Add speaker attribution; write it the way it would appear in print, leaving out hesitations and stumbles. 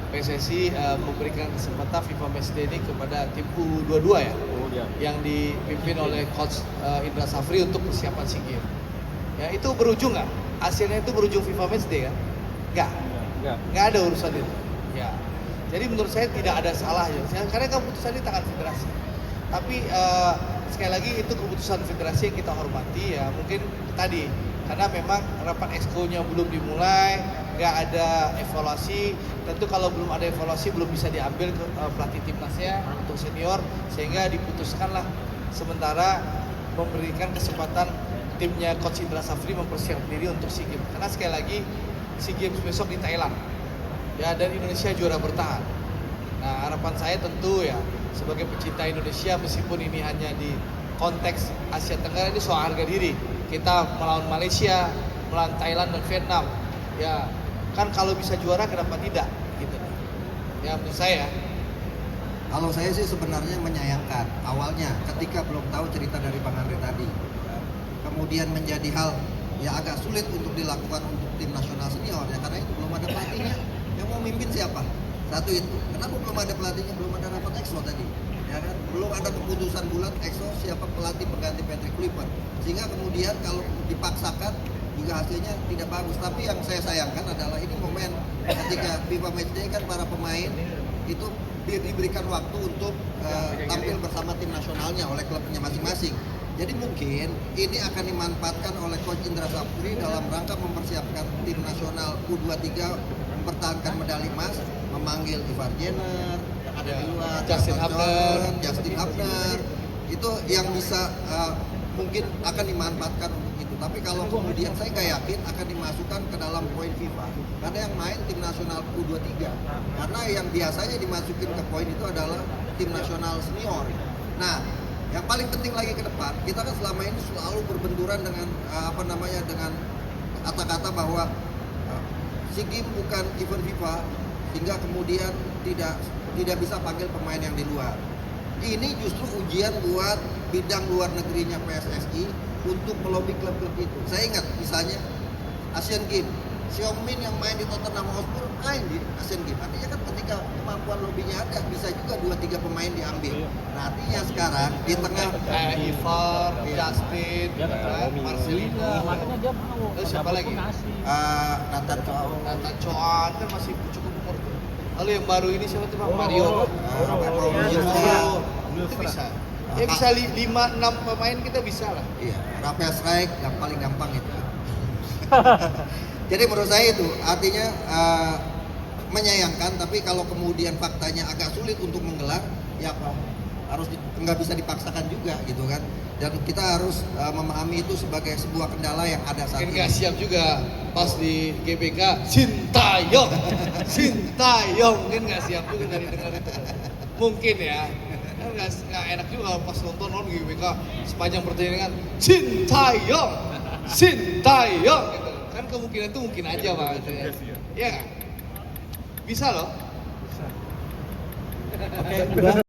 Speaker 1: PSSI memberikan kesempatan FIFA Matchday ini kepada tim U22 ya, yang dipimpin oleh Coach Indra Safri untuk persiapan SEA Games. Ya, itu berujung nggak? Hasilnya itu berujung FIFA Matchday kan? Nggak ada urusan itu. Ya, jadi menurut saya tidak ada salahnya, karena keputusan ini tangan federasi. Tapi sekali lagi itu keputusan federasi yang kita hormati ya. Mungkin tadi karena memang rapat exco-nya belum dimulai, nggak ada evaluasi. Tentu kalau belum ada evaluasi belum bisa diambil ke pelatih timnasnya untuk senior, sehingga diputuskanlah sementara memberikan kesempatan timnya Coach Indra Safri mempersiapkan diri untuk SEA Games. Karena sekali lagi SEA Games besok di Thailand ya, dan Indonesia juara bertahan. Nah, harapan saya tentu ya sebagai pecinta Indonesia, meskipun ini hanya di konteks Asia Tenggara, ini soal harga diri. Kita melawan Malaysia, melawan Thailand dan Vietnam. Ya, kan kalau bisa juara kenapa tidak gitu. Ya menurut saya.
Speaker 2: Kalau saya sih sebenarnya menyayangkan awalnya ketika belum tahu cerita dari Bang Andre tadi. Kemudian menjadi hal ya agak sulit untuk dilakukan untuk tim nasional senior ya, karena itu belum ada pelatihnya. Yang mau mimpin siapa? Satu itu. Kenapa belum ada pelatihnya? Belum ada rapat exco tadi. Ya kan? Belum ada keputusan bulat exco siapa pelatih pengganti Patrick Kluivert. Sehingga kemudian kalau dipaksakan juga hasilnya tidak bagus. Tapi yang saya sayangkan adalah ini momen ketika FIFA Matchday kan para pemain itu diberikan waktu untuk tampil bersama tim nasionalnya oleh klubnya masing-masing. Jadi mungkin ini akan dimanfaatkan oleh Coach Indra Safri dalam rangka mempersiapkan tim nasional U23 mempertahankan medali emas, memanggil Ivar Jenner yang ada di luar, Justin Hubner, itu yang bisa mungkin akan dimanfaatkan untuk itu. Tapi kalau kemudian saya nggak yakin akan dimasukkan ke dalam poin FIFA, karena yang main tim nasional U23, karena yang biasanya dimasukin ke poin itu adalah tim nasional senior. Nah, yang paling penting lagi ke depan, kita kan selama ini selalu berbenturan dengan dengan kata-kata bahwa SEA Games bukan event FIFA, sehingga kemudian tidak bisa panggil pemain yang di luar. Ini justru ujian buat bidang luar negerinya PSSI untuk melobi klub-klub itu. Saya ingat misalnya Asian Games, Xiaomin yang main di Tottenham Hotspur main di Asian Games. Artinya kan ketika kemampuan lobinya ada, bisa juga 2-3 pemain diambil. Nah, artinya sekarang di tengah
Speaker 1: Ivar, Justin, Marcelino,
Speaker 3: makanya dia mau.
Speaker 1: siapa lagi?
Speaker 2: Nathan
Speaker 1: Choan kan masih cukup umur tuh. Lalu yang baru ini siapa tuh Bang? Mario. Itu bisa. Ya bisa 5-6 pemain kita bisa lah.
Speaker 2: Iya, Rafael Strike yang paling gampang itu. Jadi menurut saya itu artinya menyayangkan, tapi kalau kemudian faktanya agak sulit untuk menggelar, ya harus nggak bisa dipaksakan juga gitu kan. Dan kita harus memahami itu sebagai sebuah kendala yang ada saat ini.
Speaker 1: Nggak siap juga pas di GBK Sintayong mungkin nggak siap juga dari dengar itu. Mungkin ya. Kan nggak enak juga pas nonton GBK sepanjang pertandingan Sintayong gitu. Kan kemungkinan itu mungkin aja Pak. Iya kan? Bisa loh.
Speaker 3: Oke.